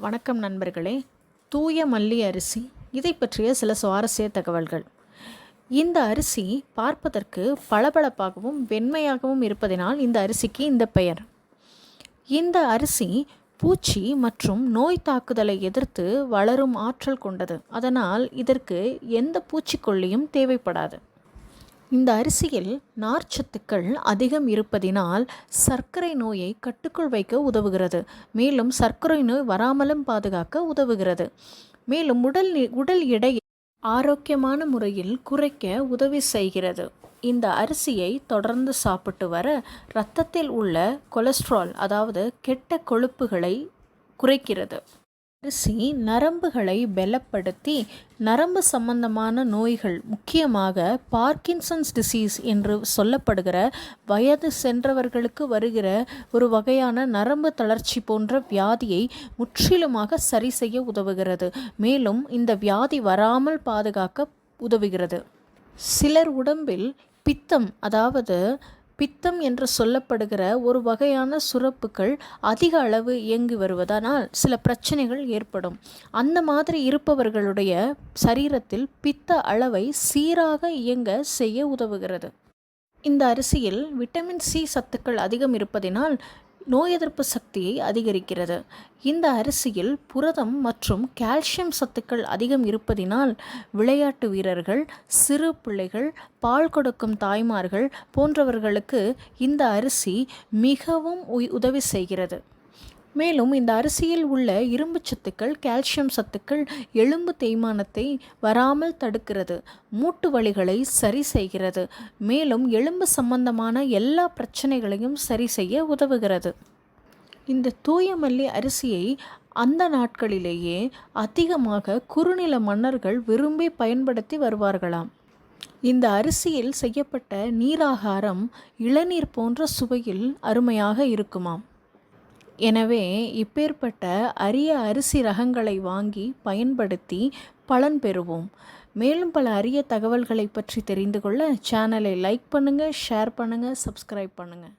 வணக்கம் நண்பர்களே. தூய மல்லி அரிசி இதை பற்றிய சில சுவாரஸ்ய தகவல்கள். இந்த அரிசி பார்ப்பதற்கு பளபளப்பாகவும் வெண்மையாகவும் இருப்பதினால் இந்த அரிசிக்கு இந்த பெயர். இந்த அரிசி பூச்சி மற்றும் நோய் தாக்குதலை எதிர்த்து வளரும் ஆற்றல் கொண்டது. அதனால் இதற்கு எந்த பூச்சிக்கொல்லியும் தேவைப்படாது. இந்த அரிசியில் நார்ச்சத்துக்கள் அதிகம் இருப்பதினால் சர்க்கரை நோயை கட்டுக்குள் வைக்க உதவுகிறது. மேலும் சர்க்கரை நோய் வராமலும் பாதுகாக்க உதவுகிறது. மேலும் உடல் எடையை ஆரோக்கியமான முறையில் குறைக்க உதவி செய்கிறது. இந்த அரிசியை தொடர்ந்து சாப்பிட்டு வர இரத்தத்தில் உள்ள கொலஸ்ட்ரால், அதாவது கெட்ட கொழுப்புகளை குறைக்கிறது. அரிசி நரம்புகளை பலப்படுத்தி நரம்பு சம்பந்தமான நோய்கள், முக்கியமாக பார்க்கின்சன்ஸ் டிசீஸ் என்று சொல்லப்படுகிற வயது சென்றவர்களுக்கு வருகிற ஒரு வகையான நரம்பு தளர்ச்சி போன்ற வியாதியை முற்றிலுமாக சரி செய்ய உதவுகிறது. மேலும் இந்த வியாதி வராமல் பாதுகாக்க உதவுகிறது. சிலர் உடம்பில் பித்தம், அதாவது பித்தம் என்று சொல்லப்படுகிற ஒரு வகையான சுரப்புகள் அதிக அளவு இயங்கி வருவதனால் சில பிரச்சனைகள் ஏற்படும். அந்த மாதிரி இருப்பவர்களுடைய சரீரத்தில் பித்த அளவை சீராக இயங்க செய்ய உதவுகிறது. இந்த அரிசியில் விட்டமின் சி சத்துக்கள் அதிகம் இருப்பதினால் நோய் எதிர்ப்பு சக்தியை அதிகரிக்கிறது. இந்த அரிசியில் புரதம் மற்றும் கால்சியம் சத்துக்கள் அதிகம் இருப்பதினால் விளையாட்டு வீரர்கள், சிறு பிள்ளைகள், பால் கொடுக்கும் தாய்மார்கள் போன்றவர்களுக்கு இந்த அரிசி மிகவும் உதவி செய்கிறது. மேலும் இந்த அரிசியில் உள்ள இரும்பு சத்துக்கள், கால்சியம் சத்துக்கள் எலும்பு தேய்மானத்தை வராமல் தடுக்கிறது, மூட்டு வலிகளை சரி செய்கிறது. மேலும் எலும்பு சம்பந்தமான எல்லா பிரச்சனைகளையும் சரி செய்ய உதவுகிறது. இந்த தூய மல்லி அரிசியை அந்த நாட்களிலேயே அதிகமாக குறுநில மன்னர்கள் விரும்பி பயன்படுத்தி வருவார்களாம். இந்த அரிசியில் செய்யப்பட்ட நீராகாரம் இளநீர் போன்ற சுவையில் அருமையாக இருக்குமாம். எனவே இப்பேற்பட்ட அரிய அரிசி ரகங்களை வாங்கி பயன்படுத்தி பலன் பெறுவோம். மேலும் பல அரிய தகவல்களை பற்றி தெரிந்து கொள்ள சேனலை லைக் பண்ணுங்கள், ஷேர் பண்ணுங்கள், சப்ஸ்கிரைப் பண்ணுங்கள்.